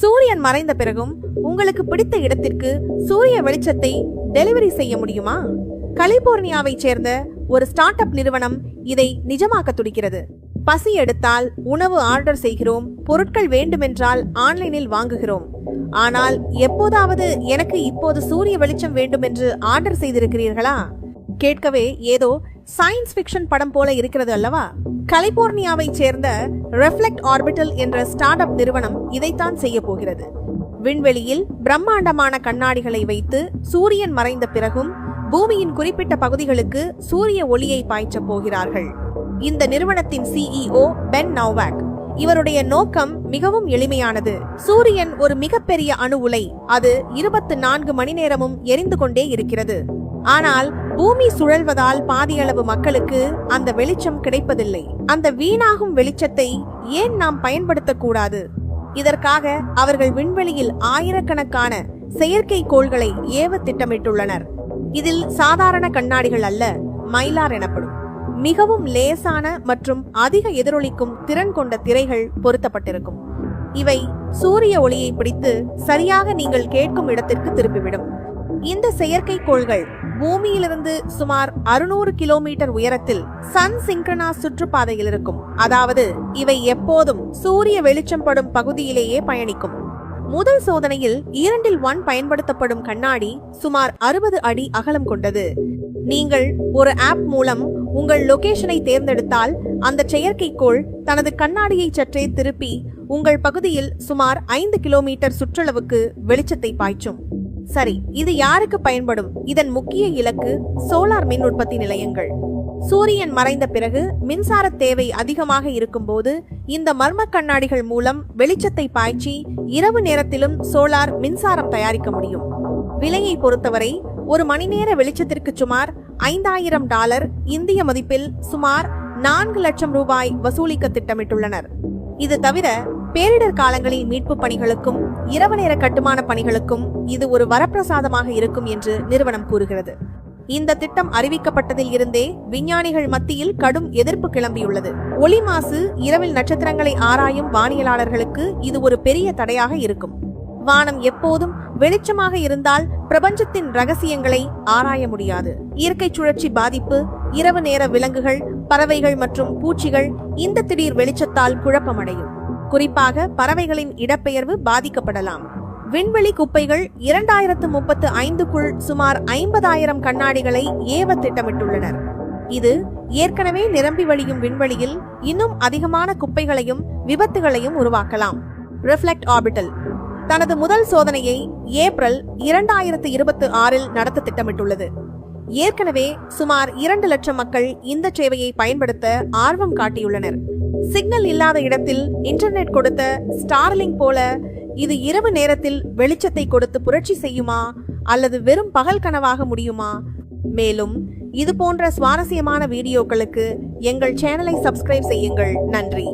சூரியன் மறைந்த பிறகும் உங்களுக்கு பிடித்த இடத்திற்கு சூரிய வெளிச்சத்தை டெலிவரி செய்ய முடியுமா? கலிபோர்னியாவைச் சேர்ந்த ஒரு ஸ்டார்ட் அப் நிறுவனம் இதை நிஜமாக்க துடிக்கிறது. பசி எடுத்தால் உணவு ஆர்டர் செய்கிறோம், பொருட்கள் வேண்டுமென்றால் ஆன்லைனில் வாங்குகிறோம். ஆனால் எப்போதாவது எனக்கு இப்போது சூரிய வெளிச்சம் வேண்டும் என்று ஆர்டர் செய்திருக்கிறீர்களா? கேட்கவே ஏதோ சயின்ஸ் ஃபிக்ஷன் படம் போல இருக்கிறது அல்லவா? கலிபோர்னியாவை சேர்ந்த ரெஃப்ளெக்ட் ஆர்பிட்டல் என்ற ஸ்டார்ட் அப் நிறுவனம் இதைத்தான் செய்ய போகிறது. விண்வெளியில் பிரம்மாண்டமான கண்ணாடிகளை வைத்து சூரியன் மறைந்த பிறகும் பூமியின் குறிப்பிட்ட பகுதிகளுக்கு சூரிய ஒளியை பாய்ச்சப் போகிறார்கள். இந்த நிறுவனத்தின் CEO பென் நோவாக். இவருடைய நோக்கம் மிகவும் எளிமையானது. சூரியன் ஒரு மிகப்பெரிய அணு உலை. அது 24 மணி நேரமும் எரிந்து கொண்டே இருக்கிறது. ஆனால் பூமி சுழல்வதால் பாதியளவு மக்களுக்கு அந்த வெளிச்சம் கிடைப்பதில்லை. அந்த வீணாகும் வெளிச்சத்தை ஏன் நாம் பயன்படுத்தக்கூடாது? இதற்காக அவர்கள் விண்வெளியில் ஆயிரக்கணக்கான செயற்கைக்கோள்களை ஏவ திட்டமிட்டுள்ளனர். இதில் சாதாரண கண்ணாடிகள் அல்ல, மைலார் எனப்படும் மிகவும் லேசான மற்றும் அதிக எதிரொலிக்கும் திறன் கொண்ட திரைகள் பொருத்தப்பட்டிருக்கும். இவை சூரிய ஒளியை பிடித்து சரியாக நீங்கள் கேட்கும் இடத்திற்கு திருப்பிவிடும். இந்த செயற்கைக்கோள்கள் பூமியிலிருந்து சுமார் 600 கிலோமீட்டர் உயரத்தில் சன் சிங்க்ரனாஸ் சுற்றுப்பாதையில் இருக்கும். அதாவது இவை எப்போதும் சூரிய வெளிச்சம் படும் பகுதியிலேயே பயணிக்கும். முதல் சோதனையில் 2-1 பயன்படுத்தப்படும் கண்ணாடி சுமார் 60 அடி அகலம் கொண்டது. நீங்கள் ஒரு ஆப் மூலம் உங்கள் லொகேஷனை தேர்ந்தெடுத்தால் அந்த செயற்கைக்கோள் தனது கண்ணாடியை சற்றே திருப்பி உங்கள் பகுதியில் சுமார் 5 கிலோமீட்டர் சுற்றளவுக்கு வெளிச்சத்தை பாய்ச்சும். சரி, இது யாருக்கு பயன்படும்? இதன் முக்கிய இலக்கு சோலார் மின் உற்பத்தி நிலையங்கள். சூரியன் மறைந்த பிறகு மின்சார தேவை அதிகமாக இருக்கும்போது இந்த மர்ம கண்ணாடிகள் மூலம் வெளிச்சத்தை பாய்ச்சி இரவு நேரத்திலும் சோலார் மின்சாரம் தயாரிக்க முடியும். விலையை பொறுத்தவரை ஒரு மணி நேர வெளிச்சத்திற்கு சுமார் $5000 இந்திய மதிப்பில் சுமார் 4 லட்சம் ரூபாய் வசூலிக்க திட்டமிட்டுள்ளனர். இது தவிர பேரிடர் காலங்களில் மீட்பு பணிகளுக்கும் இரவு நேர கட்டுமான பணிகளுக்கும் இது ஒரு வரப்பிரசாதமாக இருக்கும் என்று நிறுவனம் கூறுகிறது. இந்த திட்டம் அறிவிக்கப்பட்டதில் இருந்தே விஞ்ஞானிகள் மத்தியில் கடும் எதிர்ப்பு கிளம்பியுள்ளது. ஒளி மாசு இரவில் நட்சத்திரங்களை ஆராயும் வானியலாளர்களுக்கு இது ஒரு பெரிய தடையாக இருக்கும். வானம் எப்போதும் வெளிச்சமாக இருந்தால் பிரபஞ்சத்தின் ரகசியங்களை ஆராய முடியாது. இயற்கை சுழற்சி பாதிப்பு, இரவு நேர விலங்குகள், பறவைகள் மற்றும் பூச்சிகள் இந்த திடீர் வெளிச்சத்தால் குழப்பமடையும். குறிப்பாக பறவைகளின் இடப்பெயர்வு பாதிக்கப்படலாம். விண்வெளி குப்பைகள் 2035க்குள் சுமார் 50,000 கண்ணாடிகளை ஏவ திட்டமிட்டுள்ளனர். இது ஏற்கனவே நிரம்பி வழியும் விண்வெளியில் இன்னும் அதிகமான குப்பைகளையும் விபத்துகளையும் உருவாக்கலாம். ரெஃப்ளெக்ட் ஆர்பிட்டல் தனது முதல் சோதனையை ஏப்ரல் 2026 நடத்த திட்டமிட்டுள்ளது. ஏற்கனவே சுமார் 2 லட்சம் மக்கள் இந்த சேவையை பயன்படுத்த ஆர்வம் காட்டியுள்ளனர். சிக்னல் இல்லாத இடத்தில் இன்டர்நெட் கொடுத்த ஸ்டார்லிங்க் போல இது இரவு நேரத்தில் வெளிச்சத்தை கொடுத்து புரட்சி செய்யுமா அல்லது வெறும் பகல் கனவாக முடியுமா? மேலும் இது போன்ற சுவாரஸ்யமான வீடியோக்களுக்கு எங்கள் சேனலை சப்ஸ்கிரைப் செய்யுங்கள். நன்றி.